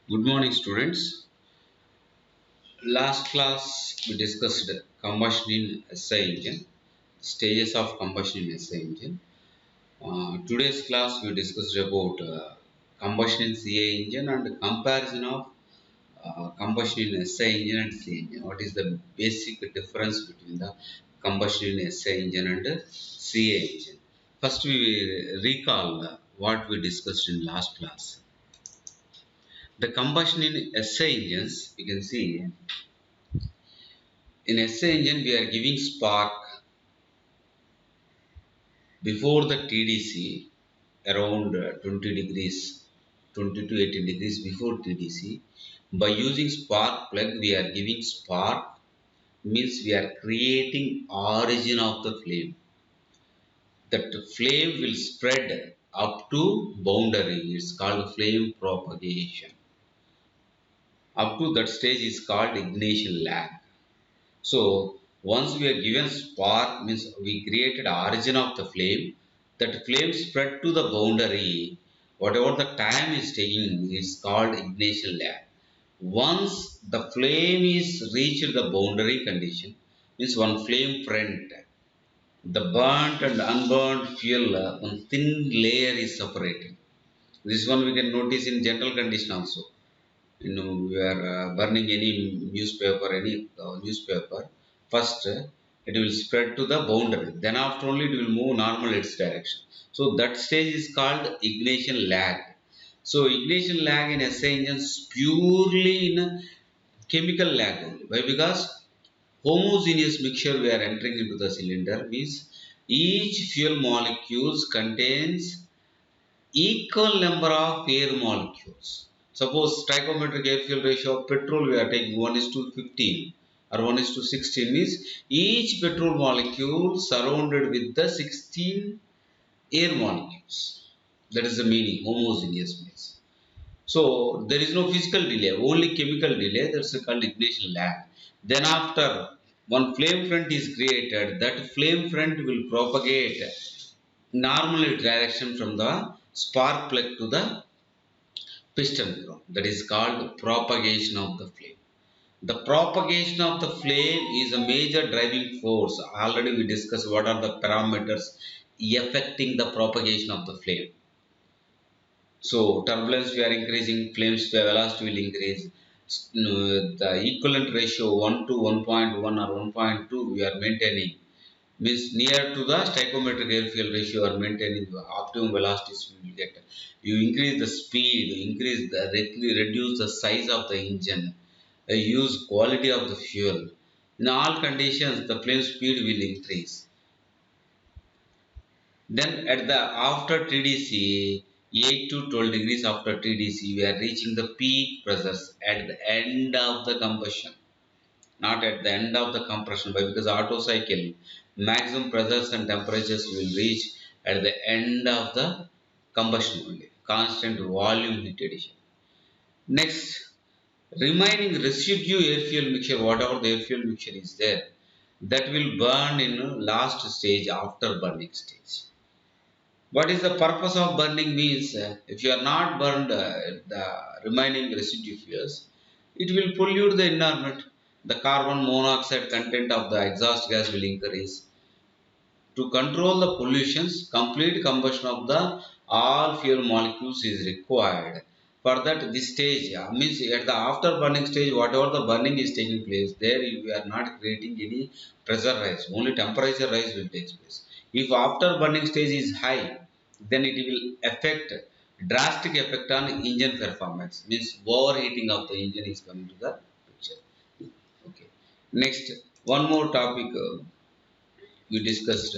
Good morning, students. Last class we discussed combustion in SI engine, stages of combustion in SI engine. Today's class we discussed about combustion in CI engine and comparison of combustion in SI engine and CI engine. What is the basic difference between the combustion in SI engine and CI engine? First, we recall what we discussed in last class. The combustion in SI engines, you can see in SI engine we are giving spark before the TDC around 20 degrees, 20 to 18 degrees before TDC. By using spark plug we are giving spark, means we are creating origin of the flame. That flame will spread up to boundary. It's called flame propagation. Up to that stage is called ignition lag. So once we are given spark, means we created origin of the flame. That flame spread to the boundary. Whatever the time is taking is called ignition lag. Once the flame is reached the boundary condition, means one flame front, the burnt and unburnt fuel, one thin layer is separated. This one we can notice in general condition also. We are burning any newspaper. First, it will spread to the boundary. Then after only it will move normal its direction. So that stage is called ignition lag. So ignition lag in SI engines purely in chemical lag only. Why? Because homogeneous mixture we are entering into the cylinder, means each fuel molecules contains equal number of air molecules. Suppose stoichiometric air fuel ratio of petrol we are taking 1 is to 15 or 1 is to 16, means each petrol molecule surrounded with the 16 air molecules. That is the meaning, homogeneous means. So there is no physical delay, only chemical delay, that's called ignition lag. Then after one flame front is created, that flame front will propagate normal direction from the spark plug to the piston ground. That is called propagation of the flame. The propagation of the flame is a major driving force. Already we discussed what are the parameters affecting the propagation of the flame. So turbulence we are increasing, flames velocity will increase. The equivalent ratio 1 to 1.1 or 1.2 we are maintaining, means near to the stoichiometric air fuel ratio or maintaining the optimum velocities we will get. You increase the speed, reduce the size of the engine, use quality of the fuel. In all conditions, the flame speed will increase. Then at the after TDC, 8 to 12 degrees after TDC, we are reaching the peak pressures at the end of the combustion, not at the end of the compression. Why? Because Otto cycle maximum pressures and temperatures will reach at the end of the combustion only. Constant volume heat addition. Next, remaining residue air fuel mixture, whatever the air fuel mixture is there, that will burn in last stage after burning stage. What is the purpose of burning means, if you are not burned the remaining residue fuels, it will pollute the environment. The carbon monoxide content of the exhaust gas will increase. To control the pollutions, complete combustion of the all fuel molecules is required. For that, this stage means at the after burning stage, whatever the burning is taking place, there we are not creating any pressure rise, only temperature rise will take place. If after burning stage is high, then it will affect drastic effect on engine performance, means overheating of the engine is coming to the picture. Okay. Next, one more topic we discussed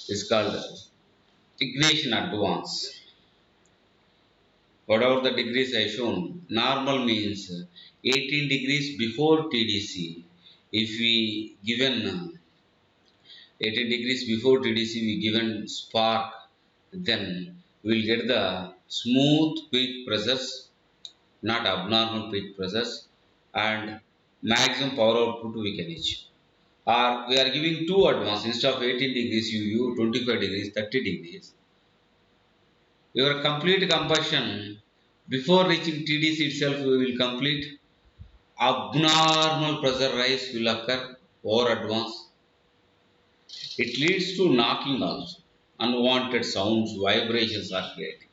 is called ignition advance. Whatever the degrees I shown, normal means 18 degrees before TDC. If we given 18 degrees before TDC, we given spark, then we will get the smooth peak pressures, not abnormal peak pressures, and maximum power output we can reach. Or we are giving two advance, instead of 18 degrees, you use 25 degrees, 30 degrees. Your complete combustion Before reaching TDC itself, we will complete. Abnormal pressure rise will occur or advance. It leads to knocking also. Unwanted sounds, vibrations are created.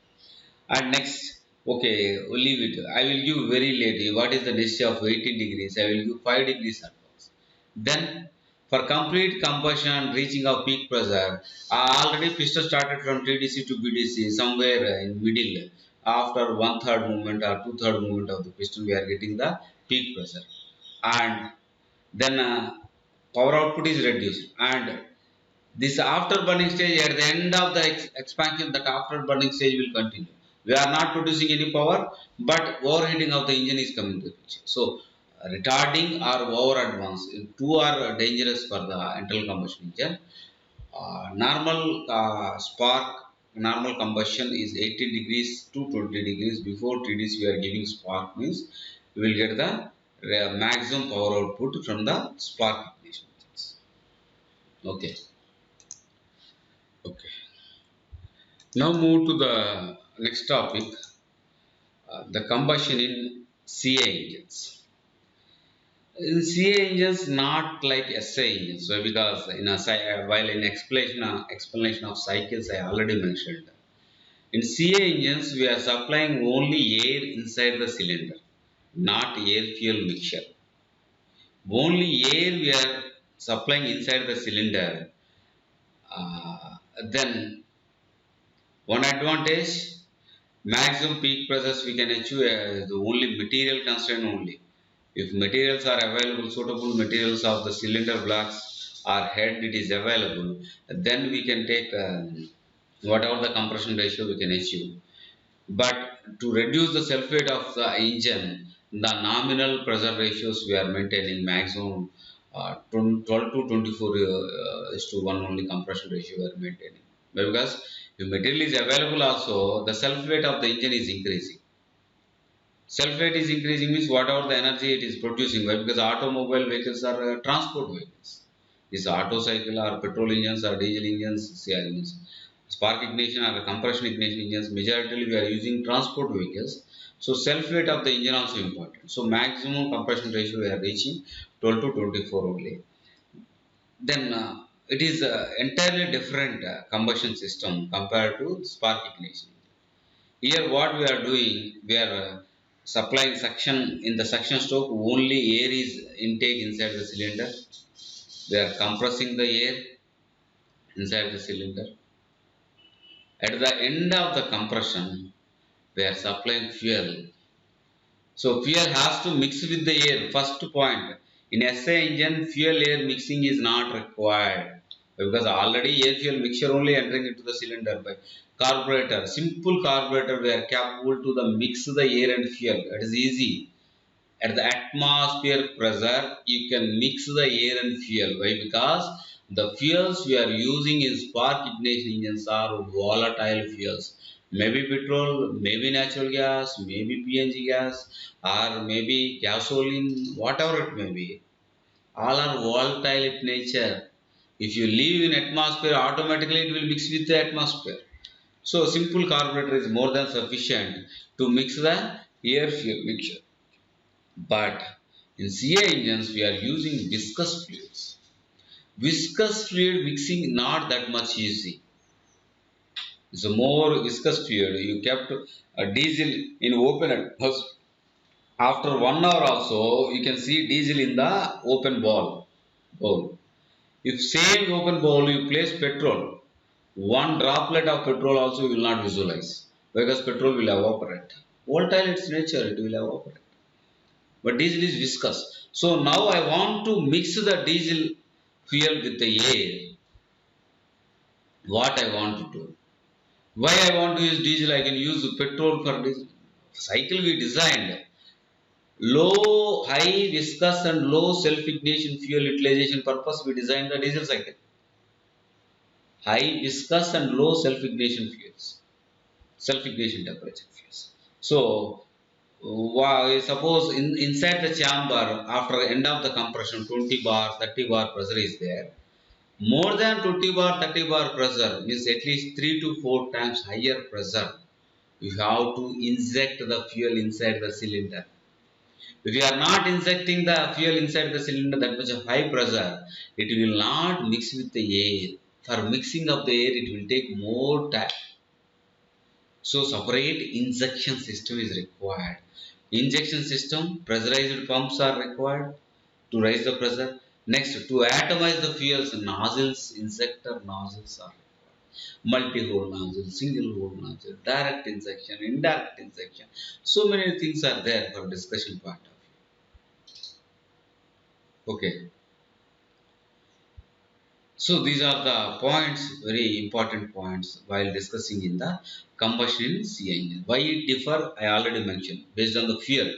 And next, okay, we'll leave it. I will give very late. What is the density of 18 degrees? I will give 5 degrees advance. Then, for complete combustion and reaching of peak pressure, already piston started from TDC to BDC, somewhere in middle. After one third movement or two third movement of the piston, we are getting the peak pressure. And then power output is reduced. And this after burning stage, at the end of the expansion, that after burning stage will continue. We are not producing any power, but overheating of the engine is coming to the picture. So, retarding or over advance, two are dangerous for the internal combustion engine. Normal combustion is 80 degrees to 20 degrees. Before TDC, we are giving spark means we will get the maximum power output from the spark ignition engines. Okay. Okay. Now move to the next topic, the combustion in CA engines. In CA engines, not like SA engines. So because while in explanation of cycles, I already mentioned. In CA engines, we are supplying only air inside the cylinder, not air fuel mixture. Only air we are supplying inside the cylinder. Then one advantage, maximum peak pressures we can achieve the only material constraint only. If materials are available, suitable materials of the cylinder blocks or head it is available, then we can take whatever the compression ratio we can achieve. But to reduce the self weight of the engine, the nominal pressure ratios we are maintaining maximum 12 to 24 is to 1 only compression ratio we are maintaining. Because if material is available also, the self weight of the engine is increasing. Self weight is increasing means whatever the energy it is producing. Why? Because automobile vehicles are transport vehicles. These auto cycle or petrol engines or diesel engines, CR engines, spark ignition or compression ignition engines, majority we are using transport vehicles. So self weight of the engine also important. So maximum compression ratio we are reaching 12 to 24 only. Then it is entirely different combustion system compared to spark ignition. Here what we are doing, we are supplying suction in the suction stroke, only air is intake inside the cylinder. We are compressing the air inside the cylinder. At the end of the compression, we are supplying fuel. So fuel has to mix with the air. First point, in SA engine, fuel air mixing is not required because already air fuel mixture only entering into the cylinder by carburetor. Simple carburetor we are capable to the mix the air and fuel. It is easy. At the atmosphere pressure, you can mix the air and fuel. Why? Because the fuels we are using in spark ignition engines are volatile fuels. Maybe petrol, maybe natural gas, maybe PNG gas, or maybe gasoline, whatever it may be. All are volatile in nature. If you leave in atmosphere, automatically it will mix with the atmosphere. So simple carburetor is more than sufficient to mix the air fuel mixture. But in CA engines, we are using viscous fluids. Viscous fluid mixing not that much easy. It's a more viscous fluid. You kept a diesel in open atmosphere. After 1 hour also, you can see diesel in the open bowl. If same open bowl you place petrol, one droplet of petrol also you will not visualize because petrol will evaporate. Volatile its nature, it will evaporate. But diesel is viscous. So now I want to mix the diesel fuel with the air. What I want to do? Why I want to use diesel? I can use petrol for diesel. Cycle we designed low, high viscous and low self-ignition fuel utilization purpose. We designed the diesel cycle. High viscous and low self-ignition fuels, self-ignition temperature fuels. So suppose inside the chamber after end of the compression 20 bar 30 bar pressure is there, more than 20 bar 30 bar pressure means at least 3 to 4 times higher pressure You have to inject the fuel inside the cylinder. If you are not injecting the fuel inside the cylinder that much of high pressure, it will not mix with the air. For mixing of the air, it will take more time. So separate injection system is required. Injection system, pressurized pumps are required to raise the pressure. Next, to atomize the fuels, nozzles, injector nozzles are multi-hole nozzle, single-hole nozzle, direct injection, indirect injection. So many things are there for discussion part of it. Okay. So these are the points, very important points while discussing in the combustion in CI engine. Why it differ, I already mentioned, based on the fuel.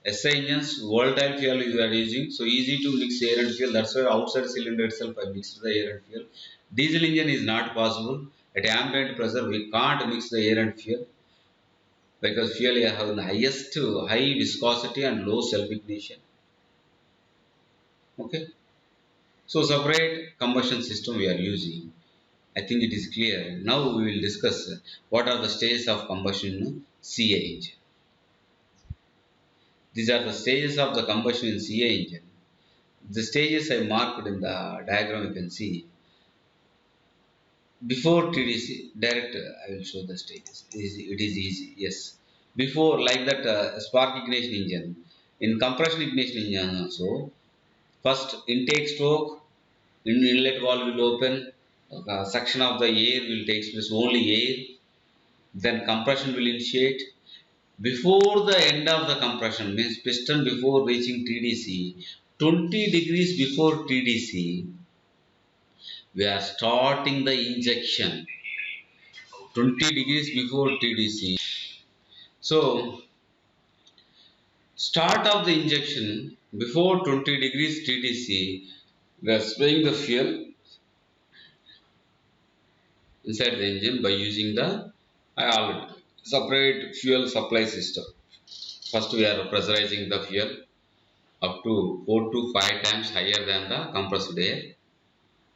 SI engines, volatile fuel you are using, so easy to mix air and fuel. That's why outside cylinder itself I mixed the air and fuel. Diesel engine is not possible. At ambient pressure, we can't mix the air and fuel because fuel have the highest high viscosity and low self ignition. Okay. So separate combustion system we are using. I think it is clear. Now we will discuss what are the stages of combustion in CA engine. These are the stages of the combustion in CA engine. The stages I marked in the diagram you can see. Before TDC, direct I will show the stages. It is easy, yes. Before like that spark ignition engine, in compression ignition engine also, first intake stroke, inlet valve will open, suction of the air will take place, only air, then compression will initiate. Before the end of the compression, means piston before reaching TDC, 20 degrees before TDC, we are starting the injection. 20 degrees before TDC. So, start of the injection before 20 degrees TDC, we are spraying the fuel inside the engine by using the separate fuel supply system. First, we are pressurizing the fuel up to 4 to 5 times higher than the compressed air,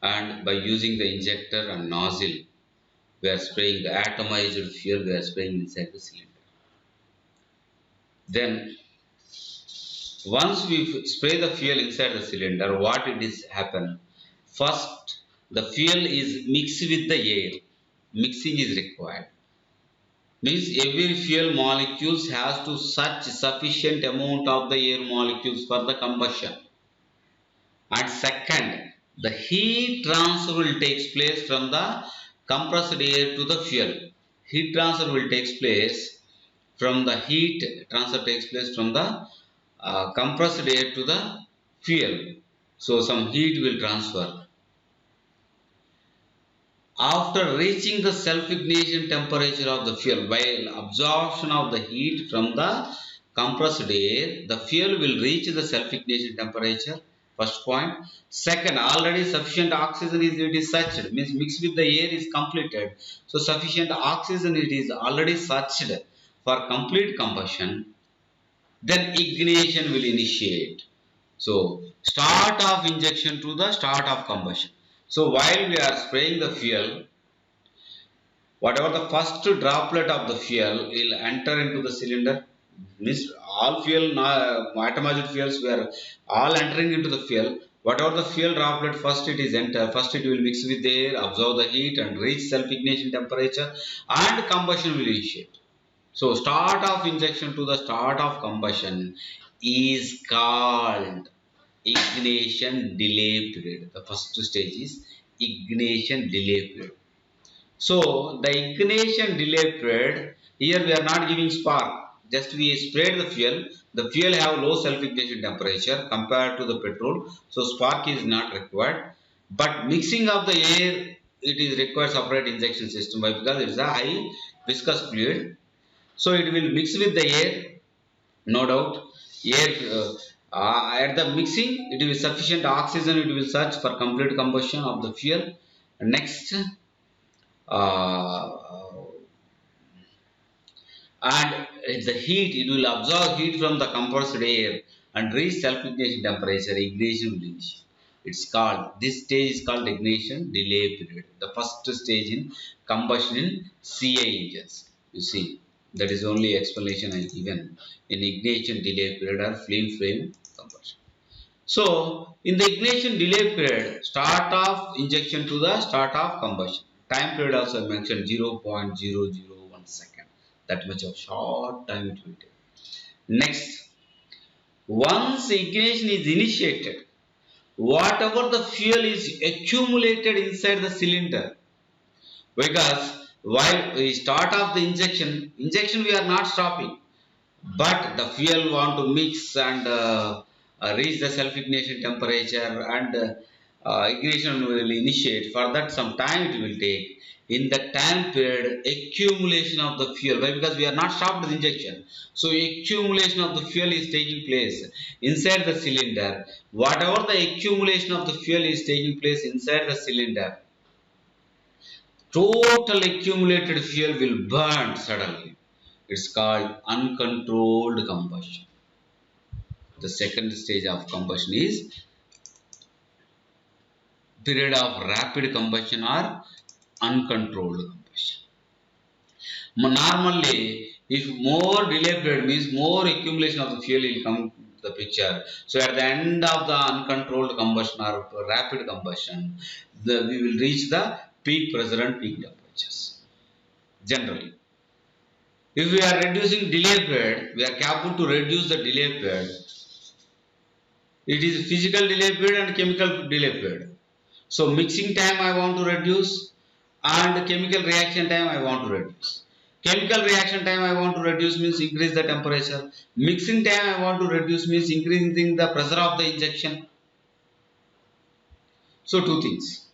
and by using the injector and nozzle we are spraying the atomized fuel, we are spraying inside the cylinder. Then once we spray the fuel inside the cylinder, what it is happen, first the fuel is mixed with the air. Mixing is required, means every fuel molecules has to such sufficient amount of the air molecules for the combustion. And second, the heat transfer will take place from the compressed air to the fuel. Heat transfer will take place from the heat transfer takes place from the compressed air to the fuel. So some heat will transfer. After reaching the self-ignition temperature of the fuel, while absorption of the heat from the compressed air, the fuel will reach the self-ignition temperature. First point. Second, already sufficient oxygen is saturated, means mixed with the air is completed. So sufficient oxygen it is already saturated for complete combustion. Then ignition will initiate. So start of injection to the start of combustion. So while we are spraying the fuel, whatever the first droplet of the fuel will enter into the cylinder. Means all fuel, atomized fuels were all entering into the fuel. Whatever the fuel droplet first it is enter, first it will mix with the air, absorb the heat and reach self-ignition temperature and combustion will initiate. So start of injection to the start of combustion is called ignition delay period. The first stage is ignition delay period. So the ignition delay period, here we are not giving spark, just we sprayed the fuel. The fuel have low self-ignition temperature compared to the petrol, so spark is not required. But mixing of the air, it is required separate injection system. Why? Because it is a high viscous fluid, so it will mix with the air, no doubt. Air at the mixing, it will sufficient oxygen. It will search for complete combustion of the fuel. Next, uh, and the heat, it will absorb heat from the compressed air and reach self-ignition temperature. Ignition will initiate. It's called, this stage is called ignition delay period. The first stage in combustion in CI engines. You see. That is only explanation I given in ignition delay period or flame combustion. So, in the ignition delay period, start of injection to the start of combustion. Time period also I mentioned 0.001 second. That much of short time it will take. Next, once ignition is initiated, whatever the fuel is accumulated inside the cylinder, because while we start off the injection we are not stopping, but the fuel want to mix and reach the self ignition temperature, and ignition will initiate. For that some time it will take. In the time period, accumulation of the fuel, why? Because we are not stopped the injection, so accumulation of the fuel is taking place inside the cylinder. Whatever the accumulation of the fuel is taking place inside the cylinder, total accumulated fuel will burn suddenly. It's called uncontrolled combustion. The second stage of combustion is period of rapid combustion or uncontrolled combustion. Normally, if more delay period means more accumulation of the fuel will come to the picture. So at the end of the uncontrolled combustion or rapid combustion, we will reach the peak pressure and peak temperatures. Generally, if we are reducing delay period, we are capable to reduce the delay period. It is physical delay period and chemical delay period. So mixing time I want to reduce, and chemical reaction time I want to reduce. Chemical reaction time I want to reduce means increase the temperature. Mixing time I want to reduce means increasing the pressure of the injection. So two things.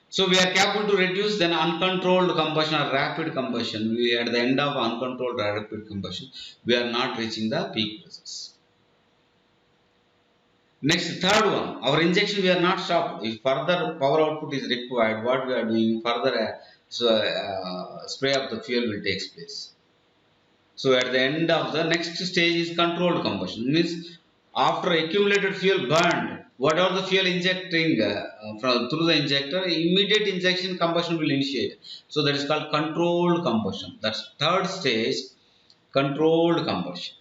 So we are capable to reduce then uncontrolled combustion or rapid combustion. We at the end of uncontrolled rapid combustion, we are not reaching the peak pressures. Next, third one, our injection we are not stopped. If further power output is required, what we are doing, further spray of the fuel will take place. So at the end of the next stage is controlled combustion. Means after accumulated fuel burned, whatever the fuel injecting through the injector, immediate injection combustion will initiate. So that is called controlled combustion. That's third stage, controlled combustion.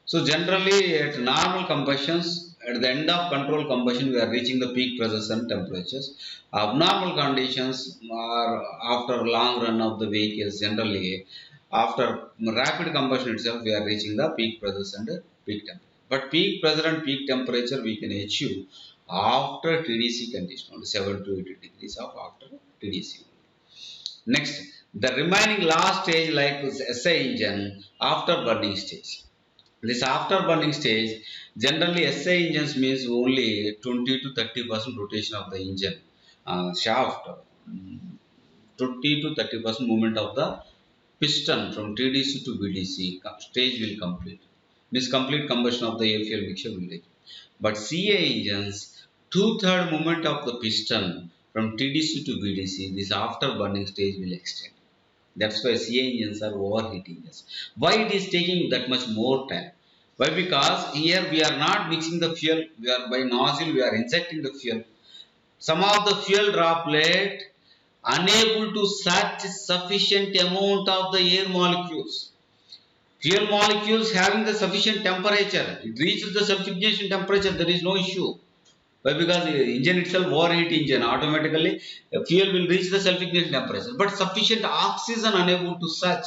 So generally at normal combustions, at the end of controlled combustion, we are reaching the peak pressures and temperatures. Abnormal conditions are after long run of the vehicles. Generally, after rapid combustion itself, we are reaching the peak pressures and peak temperature. But peak pressure and peak temperature we can achieve after TDC condition, only 7 to 8 degrees of after TDC. Next, the remaining last stage like SI engine after burning stage. This after burning stage, generally SI engines means only 20 to 30% rotation of the engine shaft, 20 to 30% movement of the piston from TDC to VDC stage will complete. Means complete combustion of the air fuel mixture will take. But CA engines, two-third movement of the piston from TDC to VDC, this after burning stage will extend. That's why CA engines are overheating engines. Why it is taking that much more time? Why? Because here we are not mixing the fuel, we are by nozzle, we are injecting the fuel. Some of the fuel droplet unable to such sufficient amount of the air molecules. Fuel molecules having the sufficient temperature, it reaches the self-ignition temperature, there is no issue. Why? Because the engine itself overheat engine, automatically fuel will reach the self-ignition temperature. But sufficient oxygen unable to such.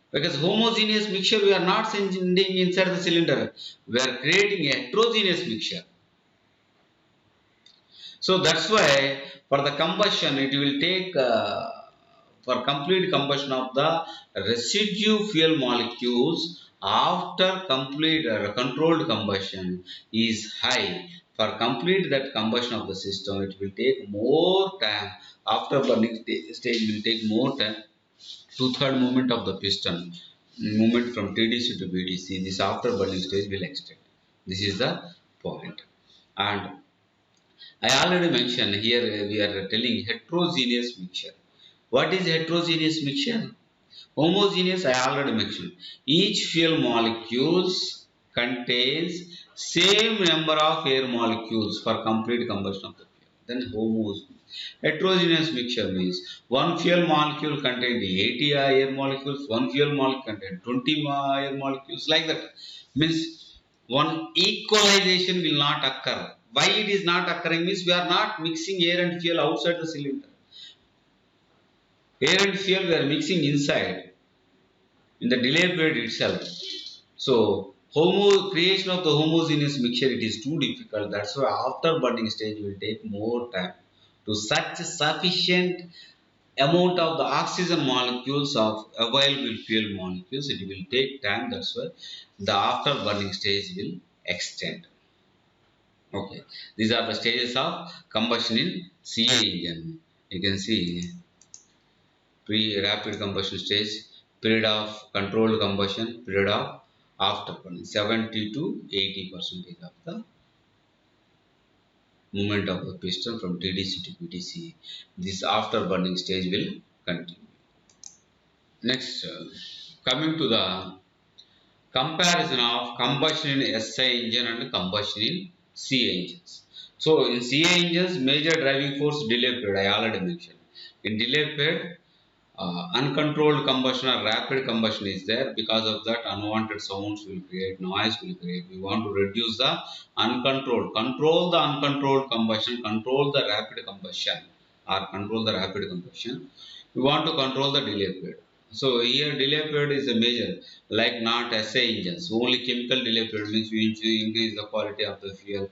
Because homogeneous mixture we are not sending inside the cylinder. We are creating a heterogeneous mixture. So that's why for the combustion it will take for complete combustion of the residue fuel molecules after complete controlled combustion is high. For complete that combustion of the system, it will take more time. After burning stage will take more time. Two-third movement of the piston, movement from TDC to VDC, this after burning stage will extend. This is the point. And I already mentioned here we are telling heterogeneous mixture. What is heterogeneous mixture? Homogeneous I already mentioned. Each fuel molecules contains same number of air molecules for complete combustion of the fuel. Then homogeneous. Heterogeneous mixture means one fuel molecule contains 80 air molecules, one fuel molecule contains 20 air molecules, like that. Means one equalization will not occur. Why it is not occurring means we are not mixing air and fuel outside the cylinder. Air and fuel we are mixing inside in the delay period itself. So creation of the homogeneous mixture it is too difficult. That's why after burning stage will take more time. To such sufficient amount of the oxygen molecules of available fuel molecules, it will take time. That's why the after burning stage will extend. Okay, these are the stages of combustion in CA engine. You can see pre-rapid combustion stage, period of controlled combustion, period of after burning, 70 to 80% of the movement of the piston from TDC to PDC. This after burning stage will continue. Next, coming to the comparison of combustion in SI engine and combustion in CA engines. So in CA engines, major driving force delay period, I already mentioned. In delay period, uncontrolled combustion or rapid combustion is there. Because of that, unwanted sounds will create, noise will create. We want to reduce the uncontrolled, control the uncontrolled combustion, control the rapid combustion, or control the rapid combustion. We want to control the delay period. So here delay period is a major, like not SA engines. Only chemical delay period means we need to increase the quality of the fuel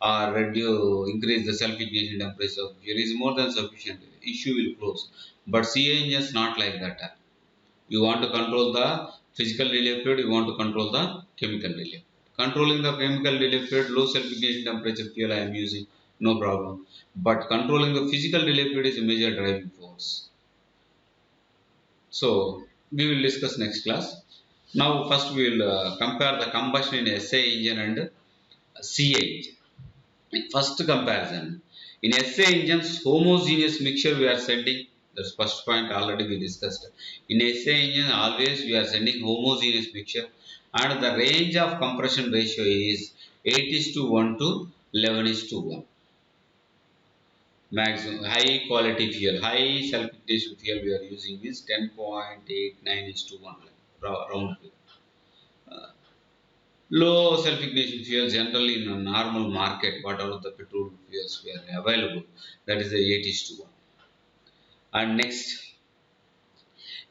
or reduce, increase the self-ignition temperature of fuel is more than sufficient. Issue will close. But CA engines not like that. You want to control the physical delay period, you want to control the chemical delay. Controlling the chemical delay period, low self-ignition temperature fuel I am using, no problem. But controlling the physical delay period is a major driving force. So we will discuss next class. Now first we will compare the combustion in SA engine and CA engine. First comparison. In SA engines, homogeneous mixture we are sending. That's first point already we discussed. In SA engine, always we are sending homogeneous mixture, and the range of compression ratio is 8:1 to 11:1. Maximum high quality fuel, high self-ignition fuel we are using is 10.89:1, round figure. Low self-ignition fuel generally in a normal market, whatever the petrol fuels we are available, that is the 8:1. And next,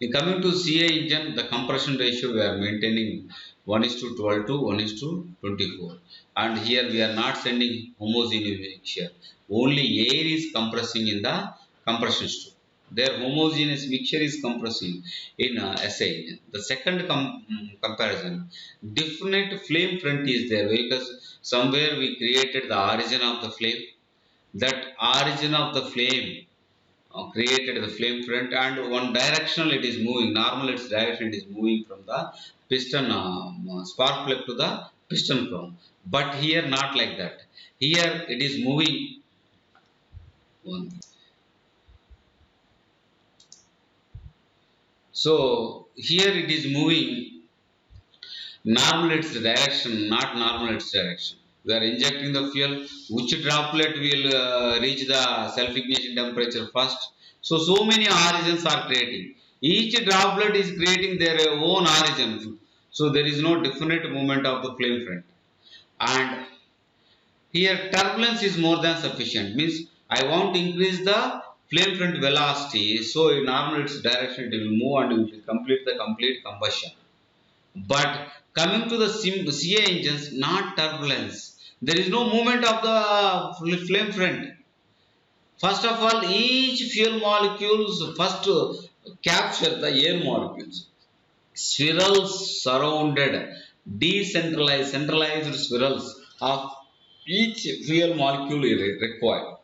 in coming to CA engine, the compression ratio we are maintaining 1:12 to 1:24. And here we are not sending homogeneous mixture. Only air is compressing in the compression stroke. Their homogeneous mixture is compressing in SA engine. The second comparison, definite flame front is there because somewhere we created the origin of the flame. That origin of the flame created the flame front, and one directional it is moving. Normal its direction it is moving from the piston spark plug to the piston crown. But here not like that. Here it is moving one. So here it is moving normal its direction, not normal its direction. We are injecting the fuel. Which droplet will reach the self-ignition temperature first? So many origins are creating. Each droplet is creating their own origin. So there is no definite movement of the flame front. And here turbulence is more than sufficient. Means I want to increase the flame front velocity. So in normal its direction it will move and it will complete the complete combustion. But coming to the CA engines, not turbulence. There is no movement of the flame front. First of all, each fuel molecules first capture the air molecules. Spirals surrounded, decentralized, centralized spirals of each fuel molecule is required.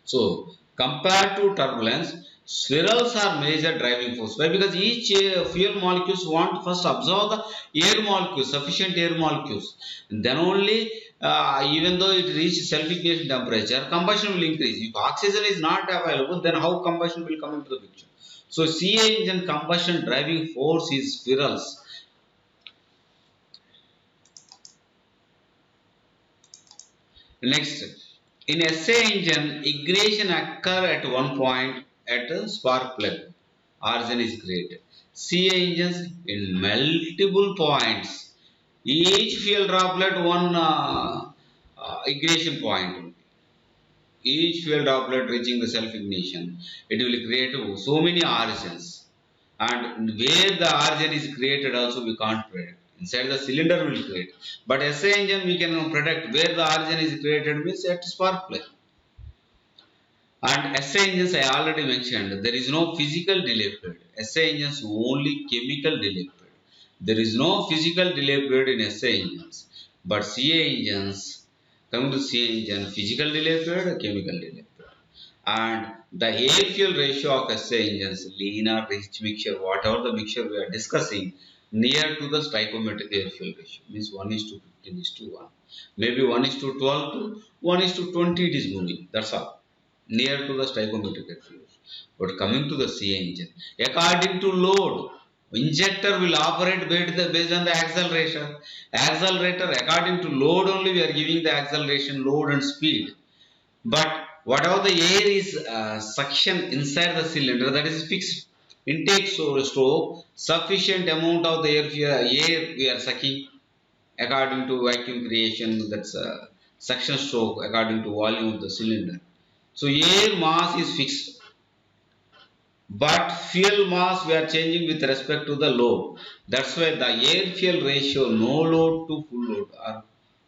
So, compared to turbulence, swirls are major driving force. Why? Because each fuel molecules want to first absorb the air molecules, sufficient air molecules. And then only, even though it reaches self-ignition temperature, combustion will increase. If oxygen is not available, then how combustion will come into the picture? So, CA engine combustion driving force is spirals. Next, In SA engine, ignition occur at one point at a spark plug. Origin is created. CA engines in multiple points. Each fuel droplet one ignition point. Each fuel droplet reaching the self ignition, it will create so many origins. And where the origin is created also we can't predict. Inside the cylinder will create. But SA engine we can predict where the origin is created means at spark plug. And SA engines I already mentioned, there is no physical delay period. SA engines only chemical delay period. There is no physical delay period in SA engines. But CA engines, coming to CA engine, physical delay period, chemical delay period. And the air fuel ratio of SA engines, lean or rich mixture, whatever the mixture we are discussing, near to the stoichiometric air fuel ratio, means 1 is to 15 is to 1. Maybe 1 is to 12 to 1 is to 20 it is moving, that's all, near to the stoichiometric air fuel. But coming to the CA engine, according to load, injector will operate based on the acceleration. Accelerator, according to load only we are giving the acceleration, load and speed. But whatever the air is suction inside the cylinder, that is fixed. Intake stroke, sufficient amount of the air we are sucking according to vacuum creation, that's suction stroke according to volume of the cylinder. So air mass is fixed, but fuel mass we are changing with respect to the load. That's why the air fuel ratio, no load to full load or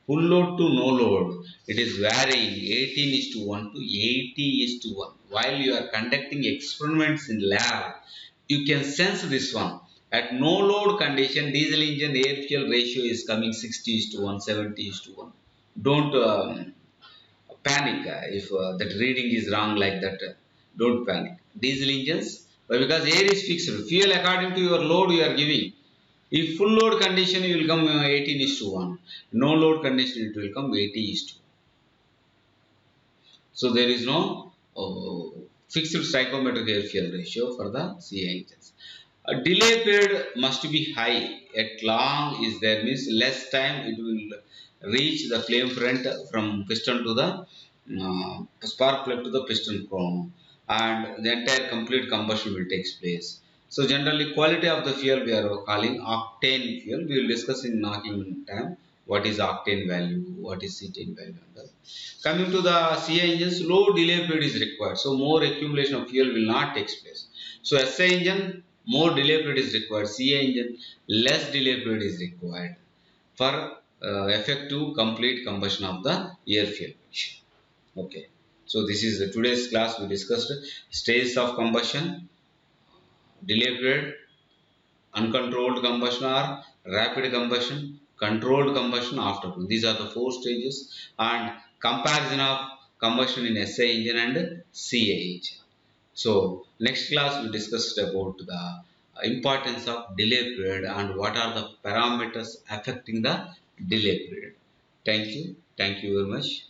full load to no load, it is varying 18 is to 1 to 80 is to 1. While you are conducting experiments in lab, you can sense this one. At no load condition, diesel engine air fuel ratio is coming 60 is to 1, 70 is to 1. Don't panic if that reading is wrong like that. Don't panic. Diesel engines, but because air is fixed, fuel according to your load you are giving. If full load condition, you will come 18 is to 1. No load condition, it will come 80 is to 1. So there is no fixed stoichiometric air fuel ratio for the CA engines. A delay period must be high. At long is there means less time it will reach the flame front from piston to the spark plug to the piston cone, and the entire complete combustion will take place. So generally quality of the fuel we are calling octane fuel. We will discuss in knocking time what is octane value, what is cetane value. And all. Coming to the CA engines, low delay period is required. So more accumulation of fuel will not take place. So SA engine, more delay period is required. CA engine, less delay period is required for effective complete combustion of the air fuel. Okay. So this is the today's class. We discussed stages of combustion, delay period, uncontrolled combustion or rapid combustion, controlled combustion after. These are the four stages, and comparison of combustion in SA engine and CA engine. So next class we discussed about the importance of delay period and what are the parameters affecting the delay period. Thank you. Thank you very much.